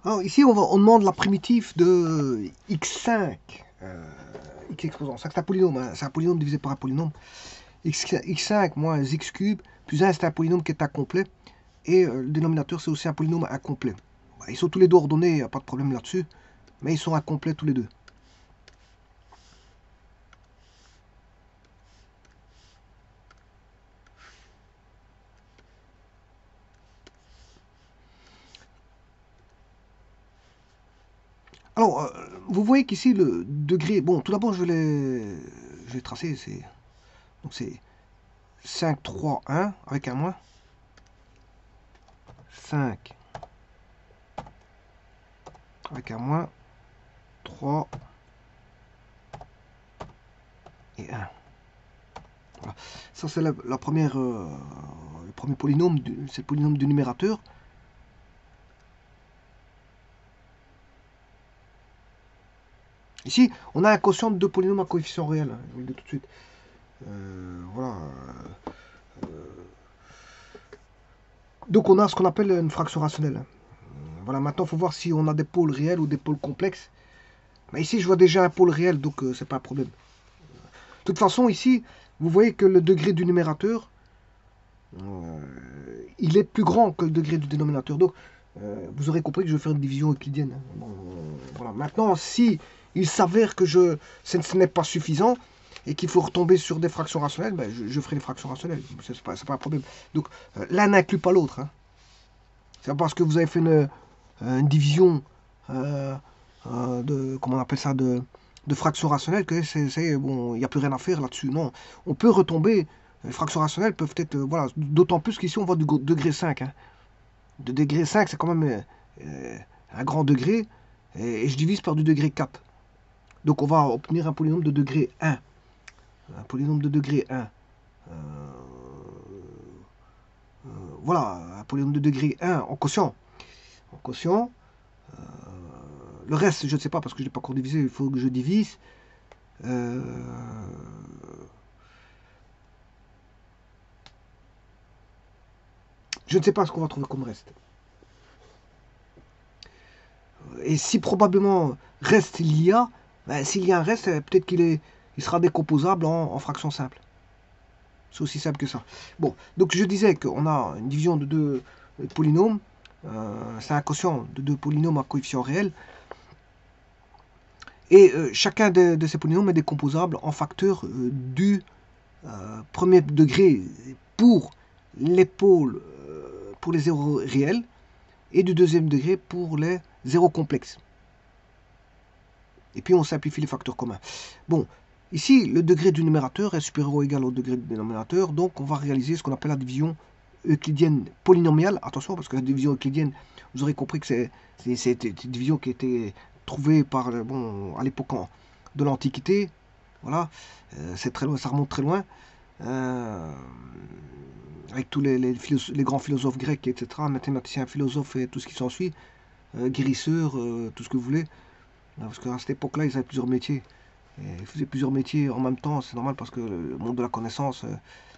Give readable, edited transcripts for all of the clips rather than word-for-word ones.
Alors ici, on demande la primitive de x5. X exposant. Ça, c'est un polynôme. Hein. C'est un polynôme divisé par un polynôme. X5 moins x cube plus 1, c'est un polynôme qui est incomplet. Et le dénominateur, c'est aussi un polynôme incomplet. Bah, ils sont tous les deux ordonnés, il n'y a pas de problème là-dessus. Mais ils sont incomplets tous les deux. Alors, vous voyez qu'ici, le degré... Bon, tout d'abord, je vais tracer. Donc, c'est 5, 3, 1, avec un moins. 5, avec un moins. 3 et 1. Voilà. Ça, c'est la première... le premier polynôme, c'est le polynôme du numérateur. Ici, on a un quotient de deux polynômes à coefficient réel. Je vous le dis tout de suite. Voilà. Donc on a ce qu'on appelle une fraction rationnelle. Voilà, maintenant il faut voir si on a des pôles réels ou des pôles complexes. Mais ici je vois déjà un pôle réel, donc c'est pas un problème. De toute façon, ici, vous voyez que le degré du numérateur, il est plus grand que le degré du dénominateur. Donc vous aurez compris que je vais faire une division euclidienne. Bon, voilà. Maintenant, si il s'avère que ce n'est pas suffisant, et qu'il faut retomber sur des fractions rationnelles, ben, je ferai des fractions rationnelles. C'est pas un problème. Donc, l'un n'inclut pas l'autre. Hein. C'est pas parce que vous avez fait une division de, comment on appelle ça, de fractions rationnelles que c'est bon, il n'y a plus rien à faire là-dessus. Non, on peut retomber. Les fractions rationnelles peuvent être, voilà, d'autant plus qu'ici on voit du degré 5. Hein. De degré 5, c'est quand même un grand degré. Et je divise par du degré 4. Donc on va obtenir un polynôme de degré 1. Un polynôme de degré 1. Voilà, un polynôme de degré 1 en quotient. En quotient. Le reste, je ne sais pas parce que je n'ai pas encore divisé, il faut que je divise. Je ne sais pas ce qu'on va trouver comme reste. Et si probablement reste il y a, ben, s'il y a un reste, peut-être il sera décomposable en fractions simples. C'est aussi simple que ça. Bon, donc je disais qu'on a une division de deux polynômes. C'est un quotient de deux polynômes à coefficient réel. Et chacun de ces polynômes est décomposable en facteurs du premier degré pour les pôles, pour les zéros réels, et du deuxième degré pour les zéros complexes. Et puis on simplifie les facteurs communs. Bon, ici, le degré du numérateur est supérieur ou égal au degré du dénominateur, donc on va réaliser ce qu'on appelle la division euclidienne polynomiale. Attention, parce que la division euclidienne, vous aurez compris que c'est une division qui a été trouvée par, bon, à l'époque de l'Antiquité. Voilà, c'est très loin, ça remonte très loin. Avec tous les grands philosophes grecs, etc., mathématiciens, philosophes et tout ce qui s'ensuit, guérisseurs, tout ce que vous voulez. Parce qu'à cette époque-là, ils avaient plusieurs métiers. Et ils faisaient plusieurs métiers en même temps, c'est normal parce que le monde de la connaissance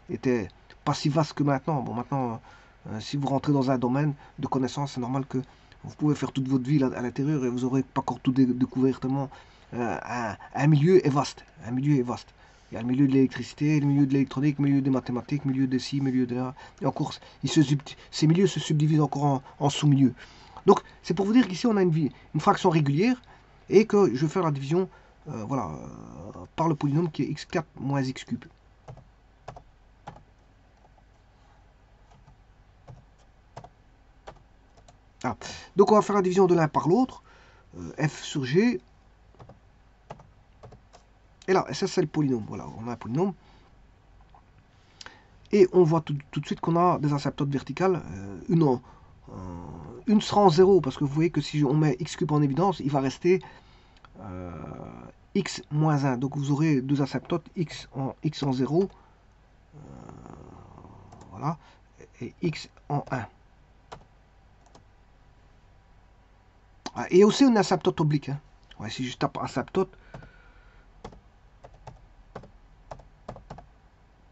était pas si vaste que maintenant. Bon, maintenant, si vous rentrez dans un domaine de connaissance, c'est normal que vous pouvez faire toute votre vie à l'intérieur et vous n'aurez pas encore tout découvert tellement. Un milieu est vaste. Un milieu est vaste. Il y a le milieu de l'électricité, le milieu de l'électronique, le milieu des mathématiques, le milieu de ci, le milieu de là. Et encore, ces milieux se subdivisent encore en sous-milieux. Donc, c'est pour vous dire qu'ici, on a une fraction régulière et que je vais faire la division voilà, par le polynôme qui est x4 moins x cube. Ah. Donc, on va faire la division de l'un par l'autre. F sur G. Et là, ça, c'est le polynôme. Voilà, on a un polynôme. Et on voit tout de suite qu'on a des asymptotes verticales. Une sera en 0, parce que vous voyez que si on met x cube en évidence, il va rester x moins 1. Donc vous aurez deux asymptotes, x en 0, voilà, et x en 1. Ah, et aussi une asymptote oblique. Hein. Ouais, si je tape asymptote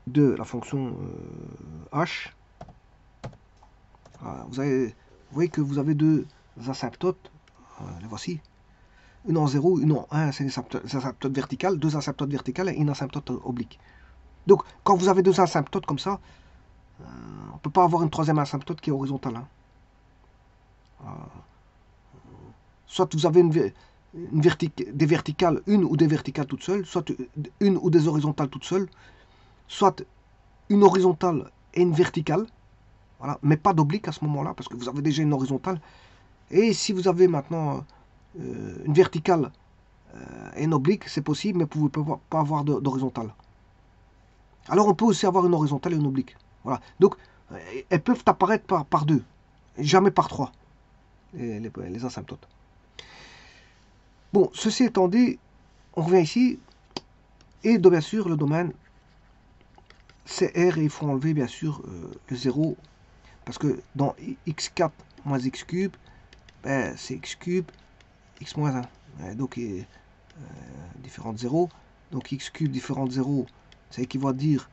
de la fonction h, voilà, vous voyez que vous avez deux asymptotes les voici. Une en 0, une en 1, c'est les asymptotes verticales, deux asymptotes verticales et une asymptote oblique. Donc, quand vous avez deux asymptotes comme ça, on ne peut pas avoir une troisième asymptote qui est horizontale. Hein. Soit vous avez des verticales, une ou des verticales toutes seules, soit une ou des horizontales toutes seules, soit une horizontale et une verticale, voilà, mais pas d'oblique à ce moment-là, parce que vous avez déjà une horizontale. Et si vous avez maintenant une verticale et une oblique, c'est possible, mais vous ne pouvez pas avoir d'horizontale. Alors on peut aussi avoir une horizontale et une oblique. Voilà. Donc elles peuvent apparaître par deux, jamais par trois, les asymptotes. Bon, ceci étant dit, on revient ici, et bien sûr le domaine c'est R, et il faut enlever bien sûr le 0, parce que dans x4 moins x cube, ben, c'est x cube, x moins 1, donc différent de 0, donc x cube différent de 0, ça équivaut à dire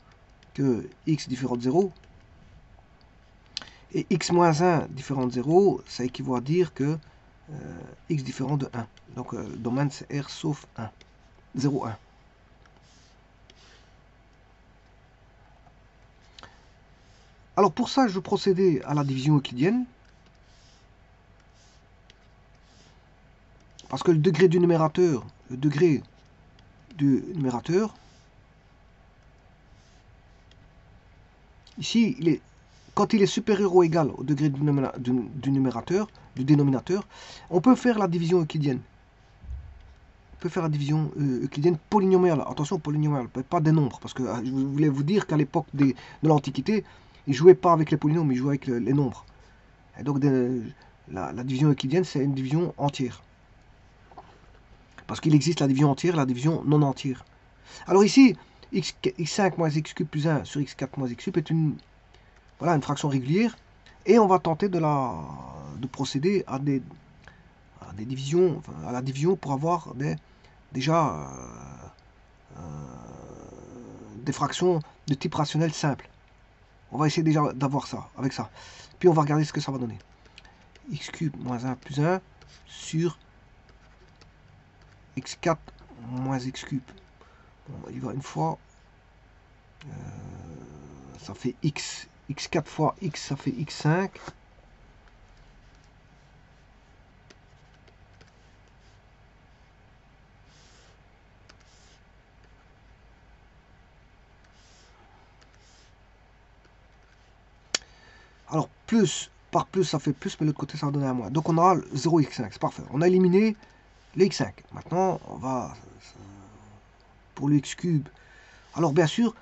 que x différent de 0, et x moins 1 différent de 0, ça équivaut à dire que x différent de 1. Donc le domaine c'est R sauf 1, 0, 1. Alors pour ça, je vais procéder à la division euclidienne. Parce que le degré du numérateur, ici, quand il est supérieur ou égal au degré du dénominateur, on peut faire la division euclidienne. On peut faire la division euclidienne polynomiale. Attention, polynomiale, pas des nombres. Parce que je voulais vous dire qu'à l'époque de l'Antiquité, ils ne jouaient pas avec les polynômes, ils jouaient avec les nombres. Et donc la division euclidienne, c'est une division entière. Parce qu'il existe la division entière et la division non entière. Alors ici, x5 moins x cube plus 1 sur x4 moins x cube est une fraction régulière. Et on va tenter de procéder à des divisions, à la division pour avoir déjà des fractions de type rationnel simple. On va essayer déjà d'avoir ça, avec ça. Puis on va regarder ce que ça va donner. X cube moins 1 plus 1 sur x4 moins x cube. Bon, il va une fois. Ça fait x. x4 fois x, ça fait x5. Alors, plus par plus, ça fait plus, mais l'autre côté, ça va donner un moins. Donc, on aura 0x5. C'est parfait. On a éliminé les x5. Maintenant, on va pour le x cube. Alors, bien sûr,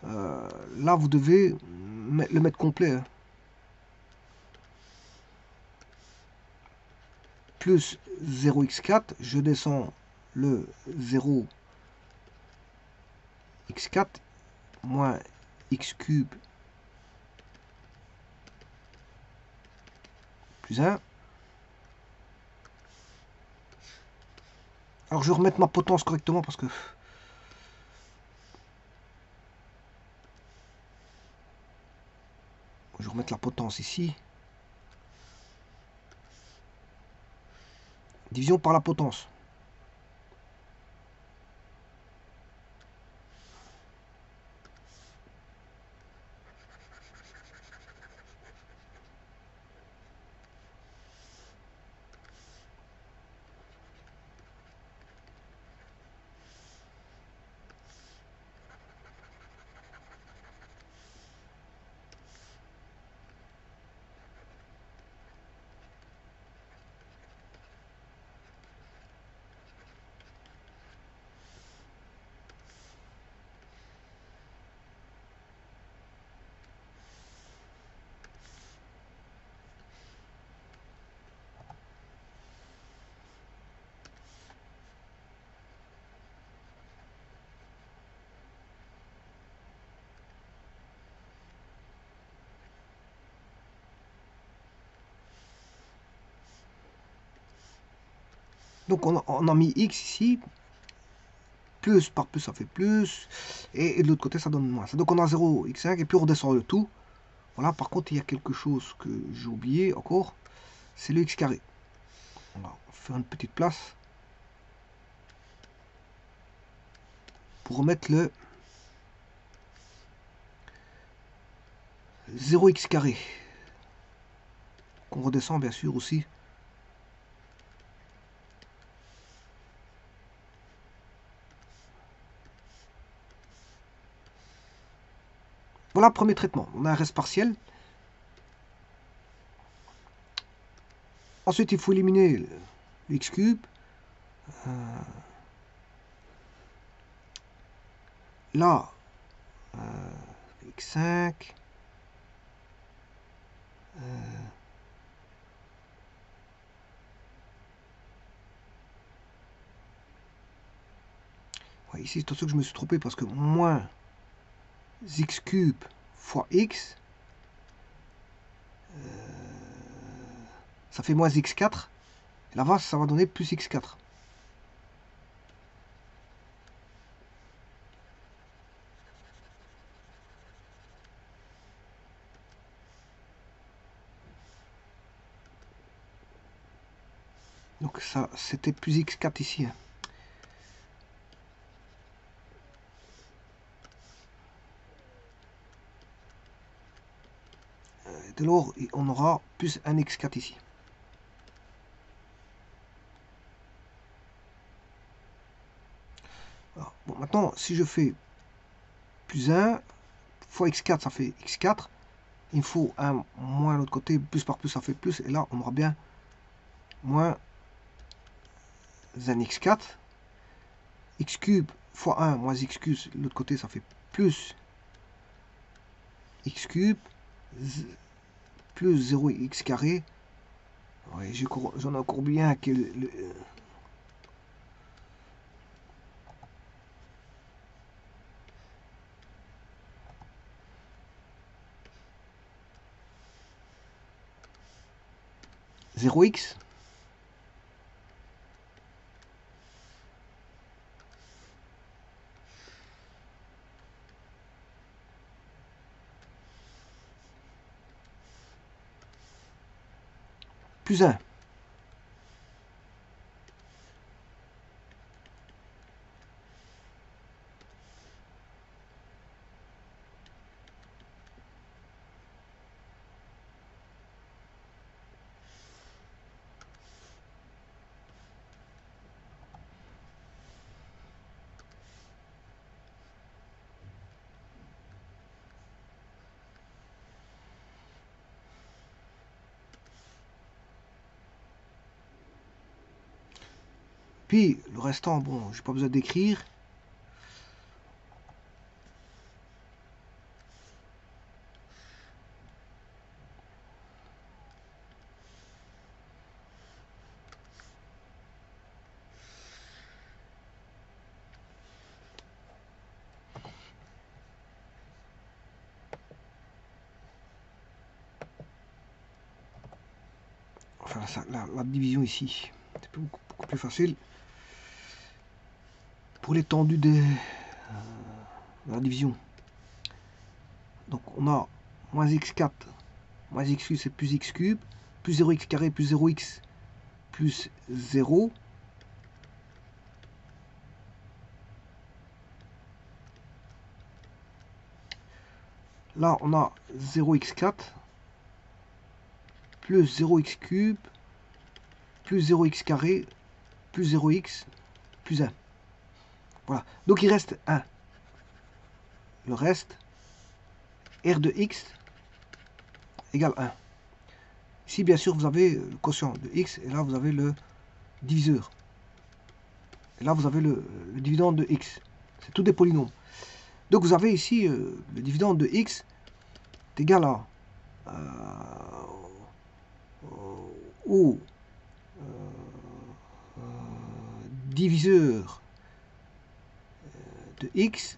là, vous devez le mettre complet. Hein. Plus 0x4, je descends le 0x4 moins x cube plus 1. Alors je vais remettre ma potence correctement parce que je vais remettre la potence ici. Division par la potence. Donc on a mis x ici, plus par plus ça fait plus, et de l'autre côté ça donne moins. Donc on a 0x5 et puis on redescend le tout. Voilà, par contre il y a quelque chose que j'ai oublié encore, c'est le x carré. On va faire une petite place pour remettre le 0x carré. Qu'on redescend bien sûr aussi. Voilà, premier traitement. On a un reste partiel. Ensuite, il faut éliminer le x cube. Là, x5. Ouais, ici, c'est sûr que je me suis trompé parce que moins x cube fois x, ça fait moins x4. Et là-bas, ça va donner plus x4. Donc ça, c'était plus x4 ici. Hein. De l'or, on aura plus un x4 ici. Alors, bon, maintenant, si je fais plus 1 fois x4, ça fait x4. Il me faut un moins l'autre côté, plus par plus, ça fait plus. Et là, on aura bien moins un x4. X cube fois 1 moins x cube, l'autre côté, ça fait plus x cube plus 0x carré. Ouais, j'en ai encore bien que le 0x plus 1. Puis le restant, bon, j'ai pas besoin d'écrire. Enfin, la division ici, c'est beaucoup plus facile. Pour l'étendue de la division, donc on a moins x4, moins x cube, c'est plus x cube, plus 0x carré, plus 0x, plus 0. Là, on a 0x4, plus 0x cube, plus 0x carré, plus 0x, plus 1. Voilà. Donc il reste 1. Le reste, R de x égale 1. Ici, bien sûr, vous avez le quotient de x, et là, vous avez le diviseur. Et là, vous avez le dividende de x. C'est tout des polynômes. Donc, vous avez ici le dividende de x est égal à au diviseur de x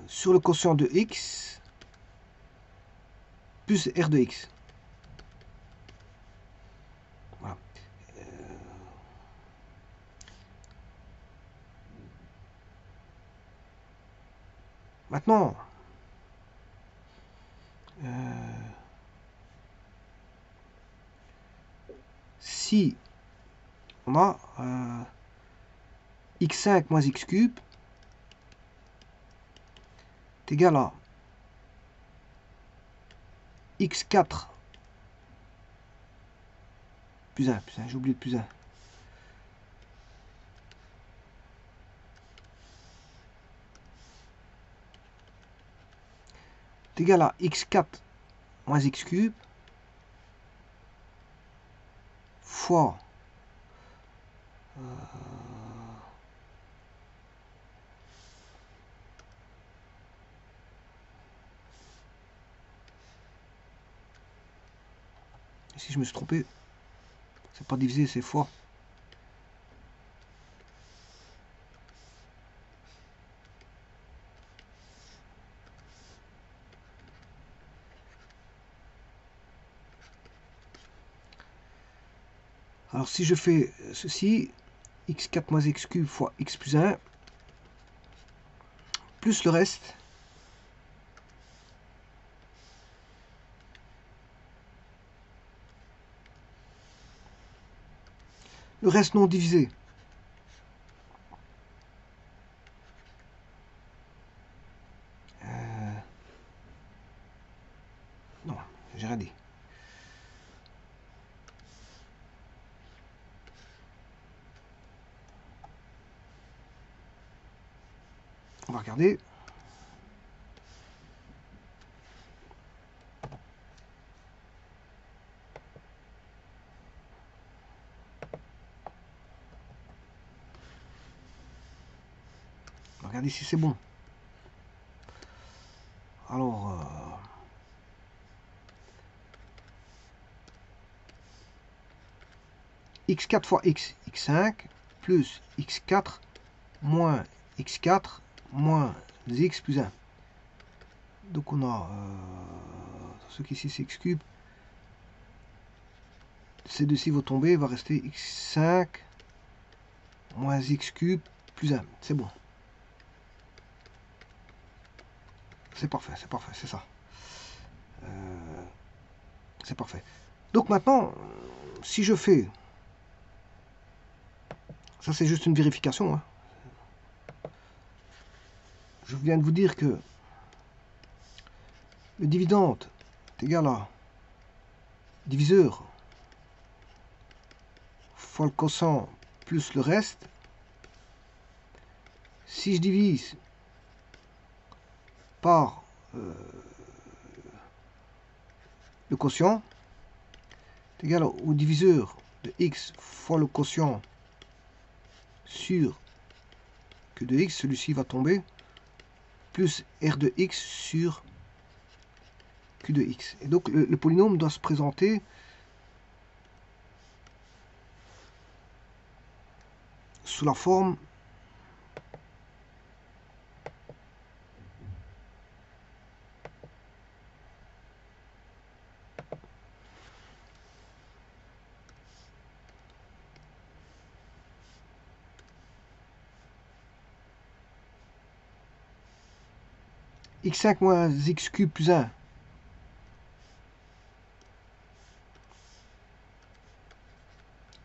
sur le quotient de x plus r de x. Voilà. Maintenant, si on a x5 moins x cube est égal à x4 plus 1, j'ai oublié le plus 1. Est égal à x4 moins x cube fois si je me suis trompé, c'est pas divisé, c'est fois. Alors si je fais ceci, x4 moins x cube fois x plus 1, plus le reste, non divisé. Non, j'ai rien dit. On va regarder. On va regarder si c'est bon. Alors, x4 fois x, x5, plus x4 moins x4 moins x plus 1. Donc on a ce qui ici c'est x cube. Ces deux-ci vont tomber, il va rester x5 moins x cube plus 1. C'est bon. C'est parfait, c'est ça. C'est parfait. Donc maintenant, si je fais... Ça c'est juste une vérification. Hein. Je viens de vous dire que le dividende est égal à diviseur fois le quotient plus le reste. Si je divise par le quotient, est égal au diviseur de x fois le quotient sur q de x, celui-ci va tomber, plus r de x sur q de x. Et donc le polynôme doit se présenter sous la forme x5 moins x cube plus 1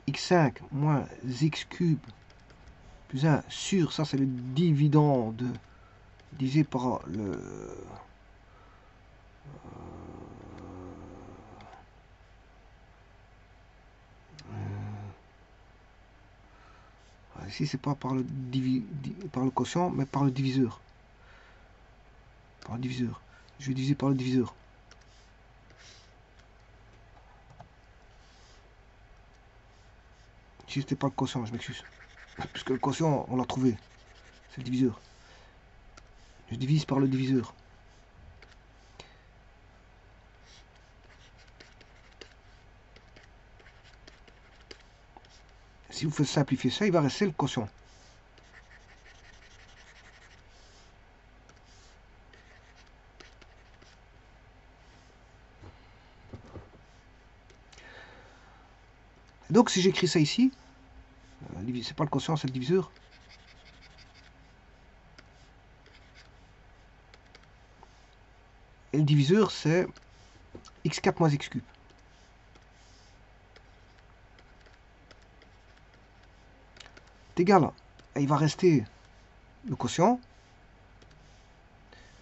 x5 moins x cube plus 1 sur, ça c'est le dividende divisé par le ici c'est pas par le quotient mais par le diviseur. Par le diviseur. Je vais diviser par le diviseur. Si c'était pas le quotient, je m'excuse. Puisque le quotient, on l'a trouvé. C'est le diviseur. Je divise par le diviseur. Si vous faites simplifier ça, il va rester le quotient. Donc si j'écris ça ici, c'est pas le quotient, c'est le diviseur. Et le diviseur, c'est x4 moins x cube. égal, et il va rester le quotient.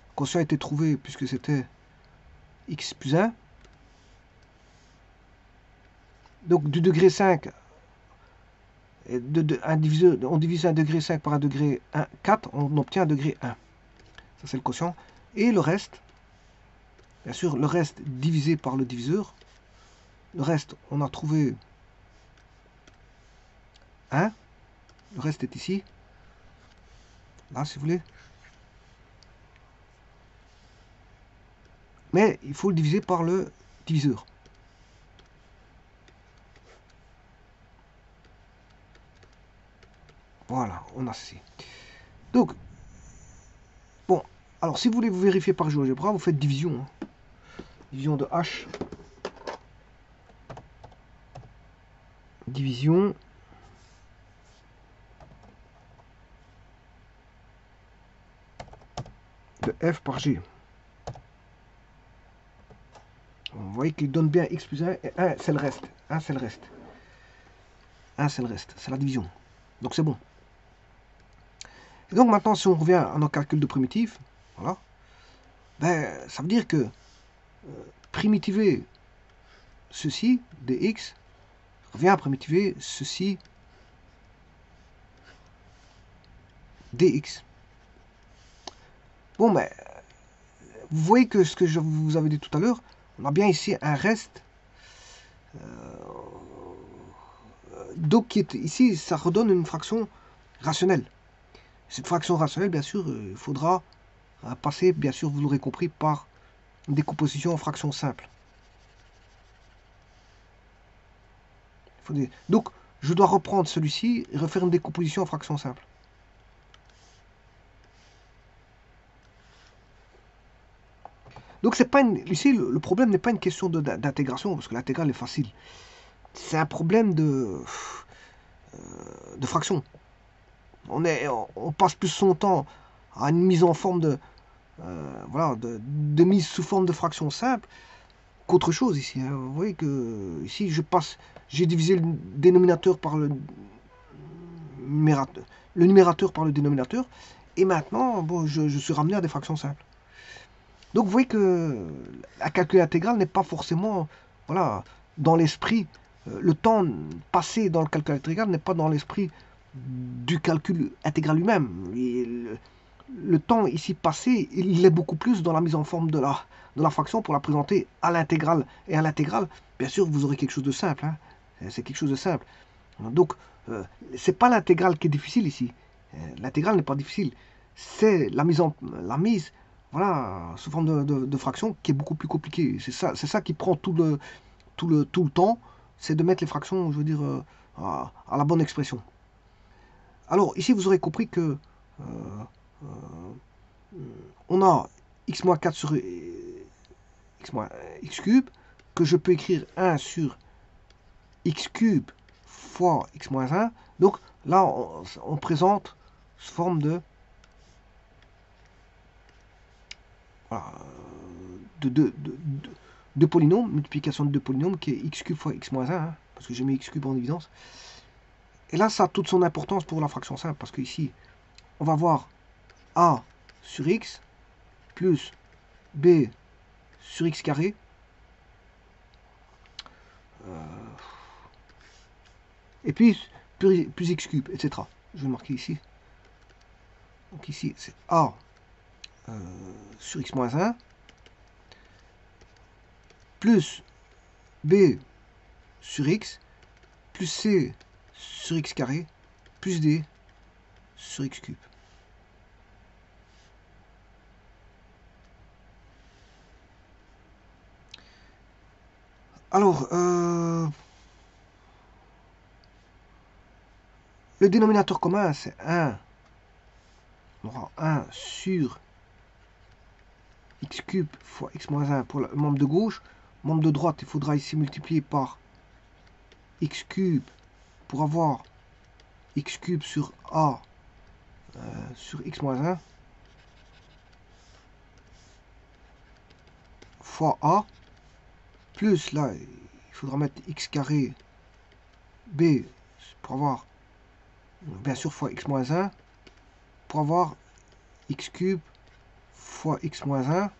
Le quotient a été trouvé puisque c'était x plus 1. Donc du degré 5, on divise un degré 5 par un degré 1, 4, on obtient un degré 1. Ça c'est le quotient. Et le reste, bien sûr, le reste divisé par le diviseur. Le reste, on a trouvé 1. Le reste est ici. Là, si vous voulez. Mais il faut le diviser par le diviseur. Voilà, on a ceci. Donc, bon, alors si vous voulez vous vérifier par GeoGebra, vous faites division. Hein. Division de H. Division. De F par G. Vous voyez qu'il donne bien x plus 1 et 1 c'est le reste. 1 c'est le reste. 1 c'est le reste. C'est la division. Donc c'est bon. Et donc maintenant si on revient à nos calculs de primitifs, voilà, ben, ça veut dire que primitiver ceci, dx, revient à primitiver ceci, dx. Bon, mais vous voyez que ce que je vous avais dit tout à l'heure, on a bien ici un reste. Donc qui est ici, ça redonne une fraction rationnelle. Cette fraction rationnelle, bien sûr, il faudra passer, bien sûr, vous l'aurez compris, par une décomposition en fractions simples. Donc, je dois reprendre celui-ci et refaire une décomposition en fractions simples. Donc, c'est pas ici, le problème n'est pas une question d'intégration, parce que l'intégrale est facile. C'est un problème de fraction. On passe plus son temps à une mise en forme voilà, de mise sous forme de fraction simple qu'autre chose ici. Hein. Vous voyez que ici, j'ai divisé le dénominateur par le numérateur par le dénominateur, et maintenant, bon, je suis ramené à des fractions simples. Donc vous voyez que la calcul intégral n'est pas forcément, voilà, dans l'esprit, le temps passé dans le calcul intégral n'est pas dans l'esprit du calcul intégral lui-même. Le temps ici passé, il est beaucoup plus dans la mise en forme de la fraction pour la présenter à l'intégrale. Et à l'intégrale, bien sûr, vous aurez quelque chose de simple. Hein. C'est quelque chose de simple. Donc, c'est pas l'intégrale qui est difficile ici. L'intégrale n'est pas difficile. C'est la mise voilà, sous forme de fraction qui est beaucoup plus compliquée. C'est ça qui prend tout le temps, c'est de mettre les fractions, je veux dire, à la bonne expression. Alors, ici, vous aurez compris que on a x-4 sur x cube, que je peux écrire 1 sur x cube fois x-1. Donc, là, on présente sous forme de deux polynômes, multiplication de deux polynômes qui est x cube fois x-1, hein, parce que j'ai mis x cube en évidence. Et là, ça a toute son importance pour la fraction simple, parce que ici, on va voir a sur x plus b sur x carré et puis plus x cube, etc. Je vais le marquer ici. Donc ici, c'est a sur x-1 plus b sur x plus c sur x carré plus d sur x cube. Alors, le dénominateur commun, c'est 1. On aura 1 sur x cube fois x-1 pour le membre de gauche. Membre de droite, il faudra ici multiplier par x cube pour avoir x cube sur a sur x-1 fois a plus là il faudra mettre x carré b pour avoir bien sûr fois x moins 1, pour avoir x cube fois x moins 1,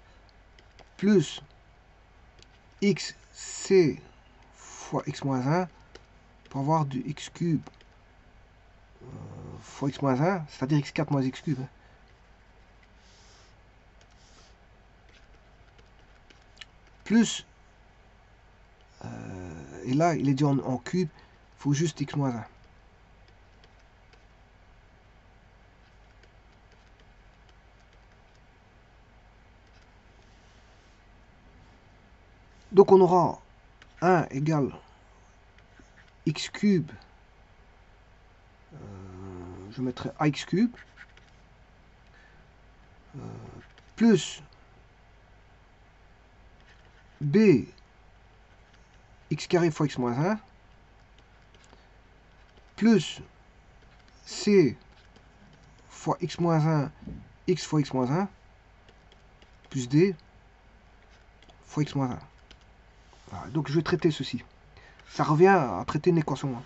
plus xc fois x moins 1, pour avoir du x cube fois x moins 1, c'est-à-dire x4 moins x cube. Plus, et là il est dit en cube, il faut juste x moins 1. Donc on aura 1 égale x cube, je mettrai ax cube, plus b x carré fois x moins 1, plus c fois x moins 1, x fois x moins 1, plus d fois x moins 1. Voilà, donc je vais traiter ceci. Ça revient à traiter une équation.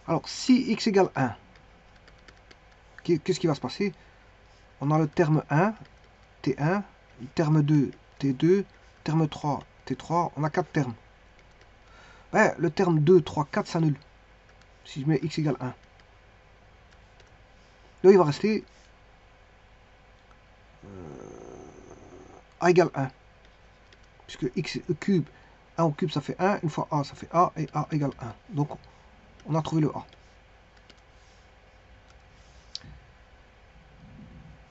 Alors, si x égale 1, qu'est-ce qui va se passer? On a le terme 1, T1, le terme 2, T2, terme 3, T3, on a 4 termes. Ouais, le terme 2, 3, 4 s'annule. Si je mets x égale 1. Là, il va rester a égale 1. Puisque x cube, 1 au cube, ça fait 1. Une fois a, ça fait a, et a égale 1. Donc, on a trouvé le a.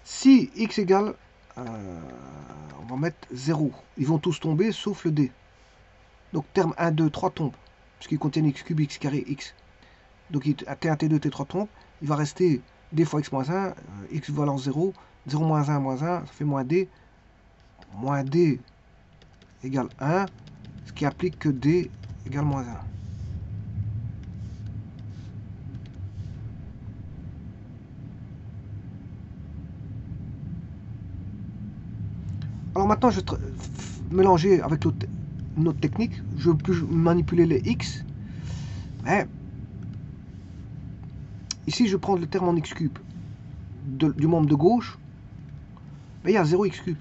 Si x égale, on va mettre 0. Ils vont tous tomber, sauf le d. Donc, terme 1, 2, 3 tombe. Puisqu'ils contiennent x cube, x carré, x. Donc, T1, T2, T3 tombe. Il va rester d fois x moins 1, x valence 0. 0 moins 1, ça fait moins d. Moins d égale 1, ce qui implique que d égale moins 1. Alors maintenant, je vais mélanger avec une autre technique. Je ne veux plus manipuler les x. Mais ici, je prends le terme en x cube du membre de gauche. Mais il y a 0 x cube.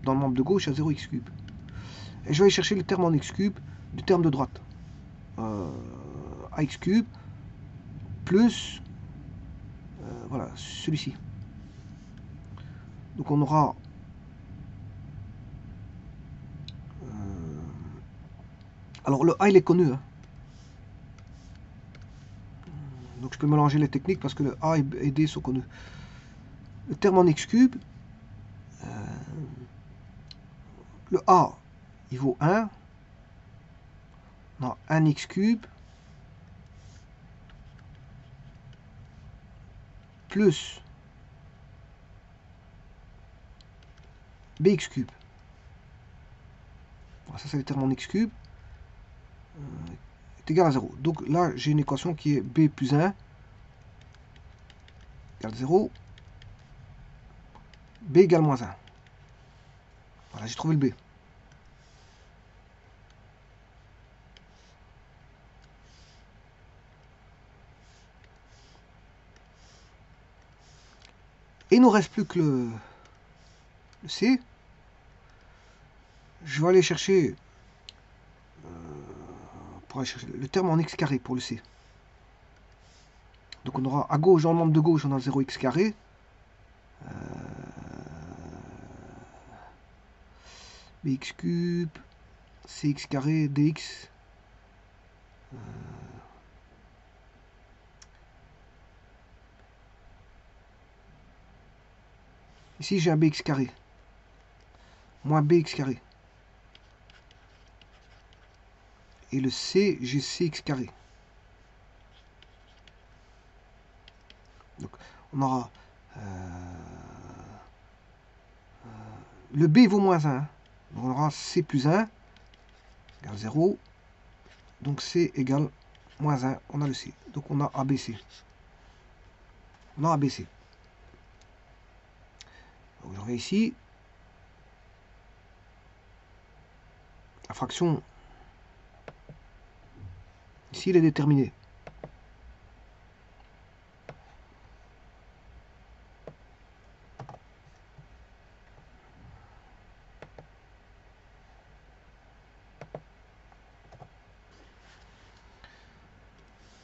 Dans le membre de gauche, il y a 0 x cube. Et je vais aller chercher le terme en x cube du terme de droite. Ax cube plus voilà, celui-ci. Donc on aura alors le a il est connu, hein. Donc je peux mélanger les techniques parce que le a et d sont connus. Le terme en x cube, le a il vaut 1. Non, 1x cube plus bx cube. Voilà, ça c'est le terme en x cube est égal à 0. Donc là j'ai une équation qui est b plus 1 égale 0, b égale moins 1. Voilà, j'ai trouvé le b. Et il ne nous reste plus que le c. Je vais aller chercher pour aller chercher le terme en x carré pour le c. Donc on aura à gauche, dans le membre de gauche, on a 0x carré. Bx cube, cx carré dx. Ici, j'ai un bx carré. Moins bx carré. Et le c, j'ai cx carré. Donc, on aura... le b vaut moins 1. Donc, on aura c plus 1 égale 0. Donc, c égale moins 1. On a le c. Donc, on a ABC. On a ABC. Donc, je reviens ici. La fraction, ici, elle est déterminée.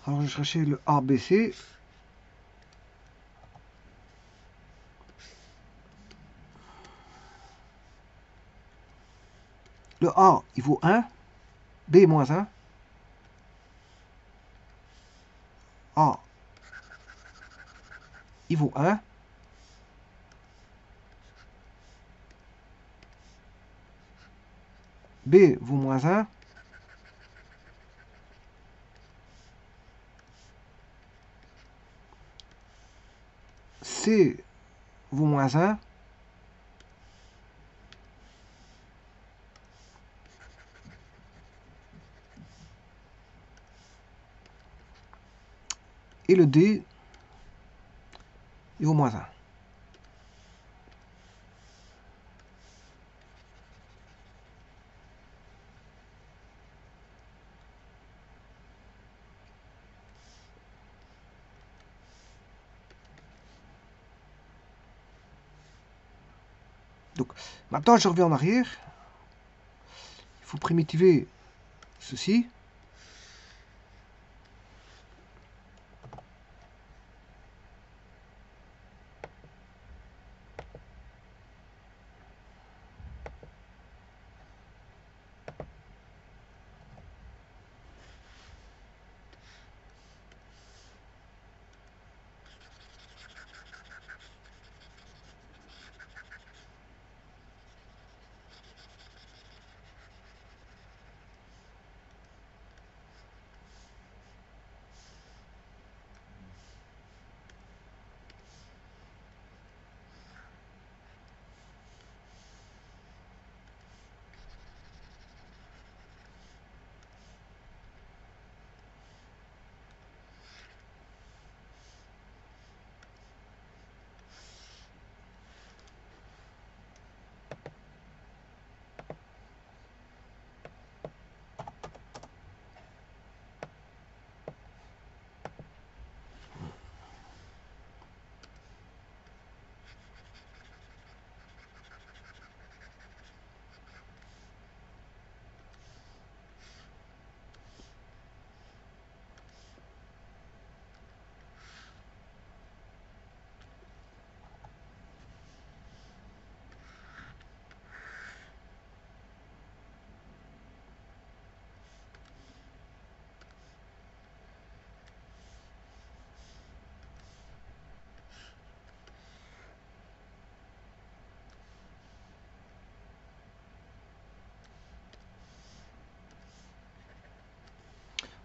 Alors, je vais chercher le ABC. Le A, il vaut 1. B moins 1. A, il vaut 1. B vaut moins 1. C vaut moins 1. Et le D, il vaut moins 1. Donc, maintenant, je reviens en arrière. Il faut primitiver ceci.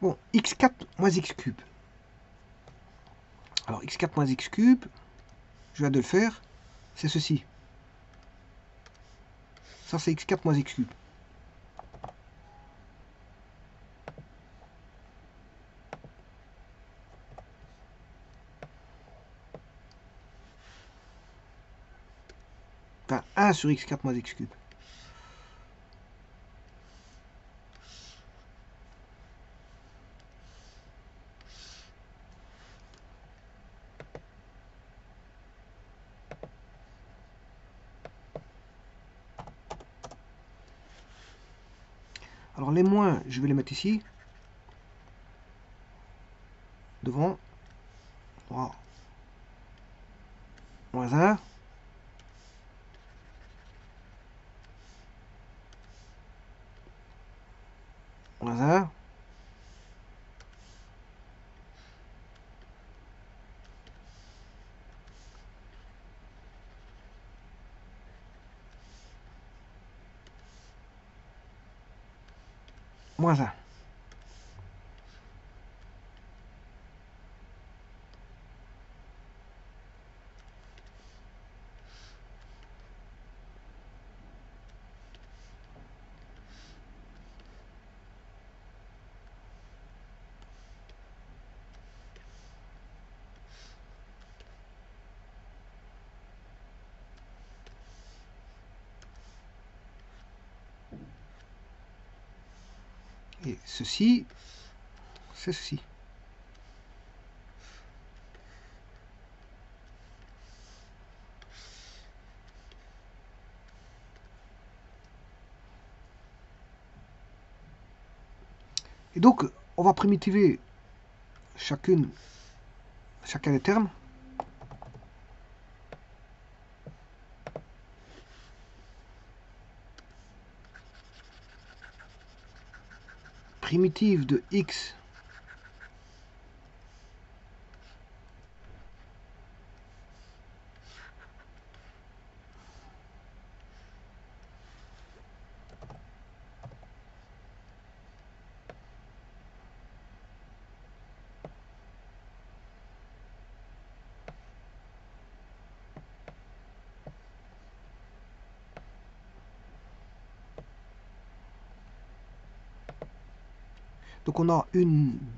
Bon, x4 moins x cube. Alors, x4 moins x cube, je viens de le faire, c'est ceci. Ça, c'est x4 moins x cube. Enfin, 1 sur x4 moins x cube. Alors, les moins, je vais les mettre ici. Devant. Voilà. Moins 1. Moins 1. Moins 1. Et ceci, c'est ceci. Et donc, on va primitiver chacun des termes. Primitive de x donc on a 1,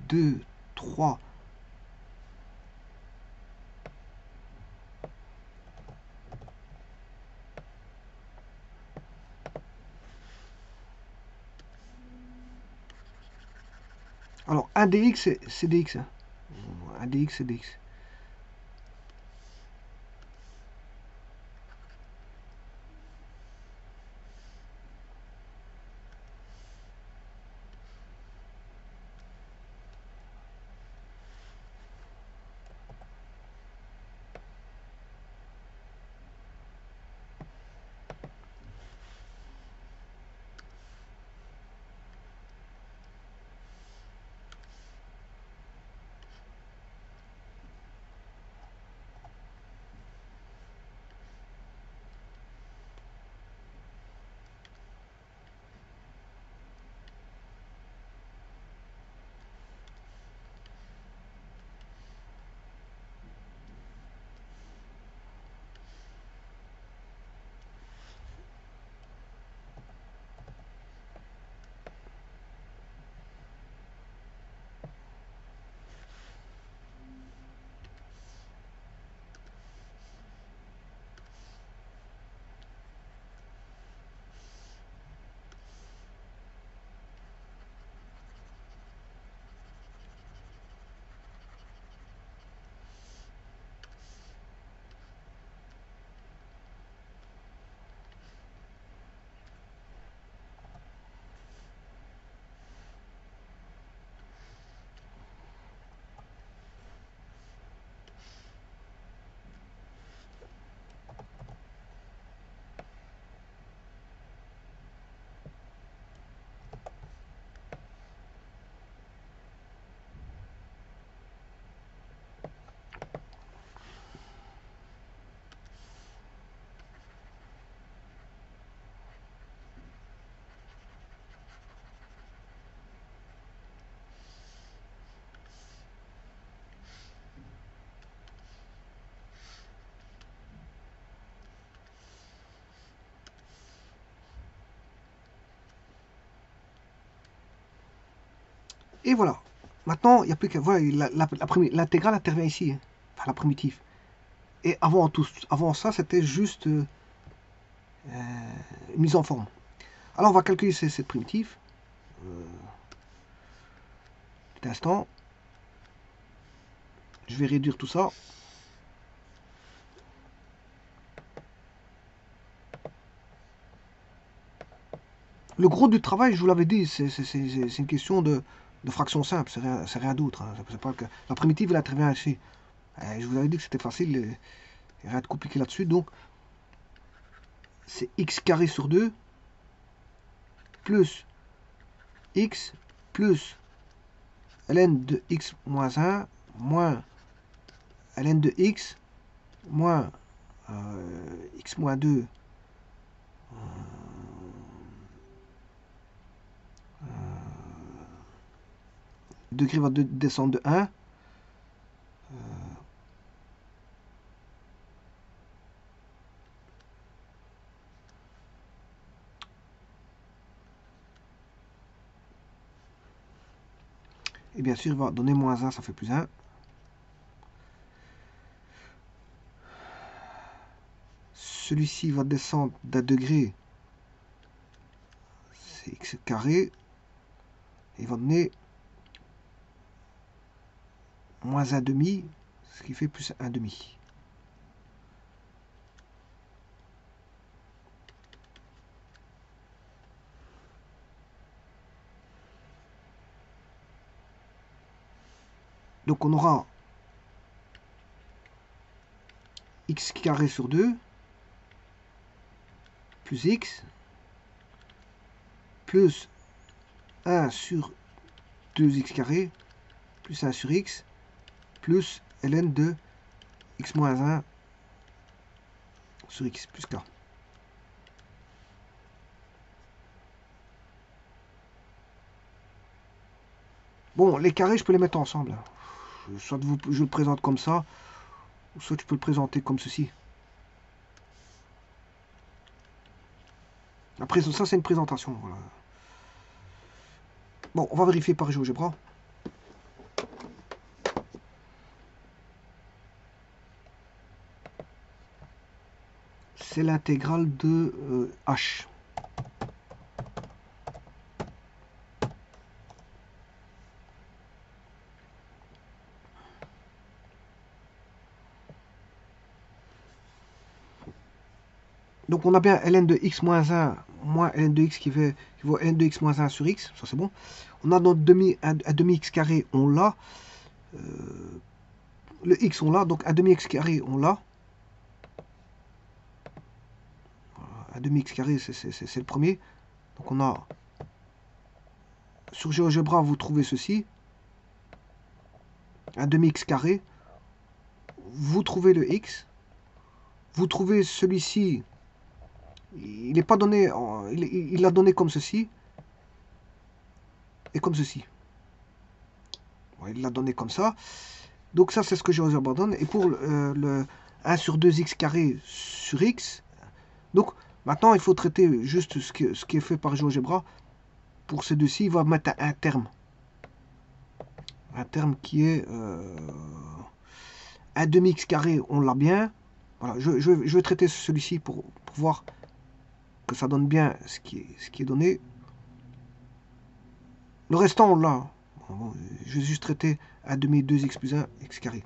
2, 3. Alors 1 dx c'est dx. Hein. 1 dx c'est dx. Et voilà. Maintenant, il n'y a plus qu'à. Voilà, l'intégrale intervient ici. Hein. Enfin, la primitive. Et avant ça, c'était juste une mise en forme. Alors, on va calculer cette primitive. Petit instant. Je vais réduire tout ça. Le gros du travail, je vous l'avais dit, c'est une question de fraction simple, c'est rien d'autre. Hein. La primitive, elle intervient ici. Je vous avais dit que c'était facile, il n'y a rien de compliqué là-dessus. Donc, c'est x carré sur 2 plus x plus ln de x moins 1 moins ln de x moins x moins 2 degré va descendre de 1 et bien sûr il va donner moins 1, ça fait plus 1. Celui-ci va descendre d'un degré, c'est x carré, et il va donner moins 1 demi, ce qui fait plus 1 demi. Donc on aura x carré sur 2 plus x plus 1 sur 2x carré plus 1 sur x plus ln de x moins 1 sur x plus k. Bon, les carrés, je peux les mettre ensemble. Soit je le présente comme ça, ou soit tu peux le présenter comme ceci. Après, ça, c'est une présentation. Voilà. Bon, on va vérifier par GeoGebra. C'est l'intégrale de h. Donc on a bien ln de x moins 1 moins ln de x qui vaut ln de x moins 1 sur x, ça c'est bon. On a notre un demi x carré, on l'a. Le x on l'a, donc un demi x carré on l'a. Un demi x carré c'est le premier. Donc on a, sur GeoGebra vous trouvez ceci. Un demi x carré. Vous trouvez le x. Vous trouvez celui-ci. Il n'est pas donné, il l'a donné comme ceci et comme ceci. Ouais, il l'a donné comme ça. Donc ça c'est ce que GeoGebra donne. Et pour le 1 sur 2x carré sur x, donc maintenant il faut traiter juste ce qui est fait par GeoGebra. Pour ces deux-ci, il va mettre un terme. Un terme qui est 1 demi x carré, on l'a bien. Voilà, je vais traiter celui-ci pour voir que ça donne bien ce qui est donné. Le restant, on l'a. Bon, je vais juste traiter 1 demi 2x plus 1 x carré.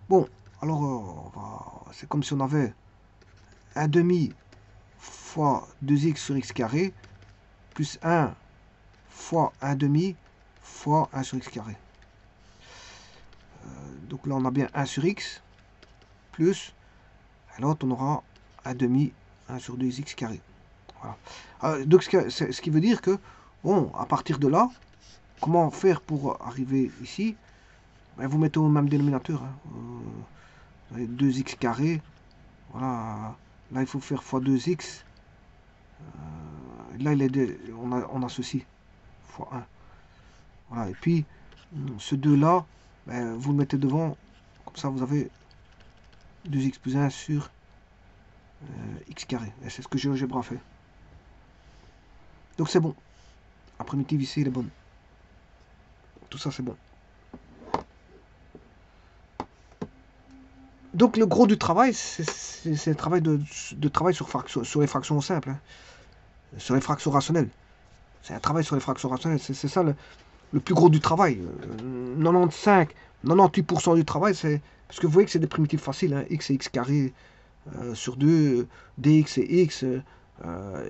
Bon, alors c'est comme si on avait 1 demi fois 2x sur x carré plus 1 fois 1 demi fois 1 sur x carré. Donc là on a bien 1 sur x plus, à l'autre on aura 1 demi 1 sur 2x carré. Voilà. Donc ce qui veut dire que, bon, à partir de là, comment faire pour arriver ici? Ben, vous mettez au même dénominateur. Hein. 2x carré. Voilà. Là, il faut faire fois 2x. Là, on a ceci. Fois 1. Voilà. Et puis, ce 2-là, ben, vous le mettez devant. Comme ça, vous avez 2x plus 1 sur x carré. Et c'est ce que GeoGebra fait. Donc, c'est bon. La primitive ici, elle est bonne. Tout ça, c'est bon. Donc le gros du travail, c'est le travail de travail sur les fractions simples, hein, sur les fractions rationnelles. C'est un travail sur les fractions rationnelles, c'est ça le plus gros du travail. 98% du travail, c'est... Parce que vous voyez que c'est des primitives faciles, hein, x et x carré sur 2, dx et x,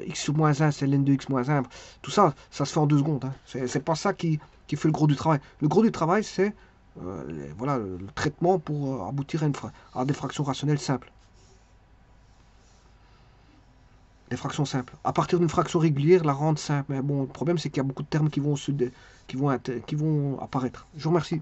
x sur moins 1, c'est ln de x moins 1. Tout ça, ça se fait en 2 secondes. Hein. C'est pas ça qui fait le gros du travail. Le gros du travail, c'est voilà, le traitement pour aboutir à des fractions rationnelles simples. Des fractions simples. À partir d'une fraction régulière, la rendre simple. Mais bon, le problème, c'est qu'il y a beaucoup de termes qui vont apparaître. Je vous remercie.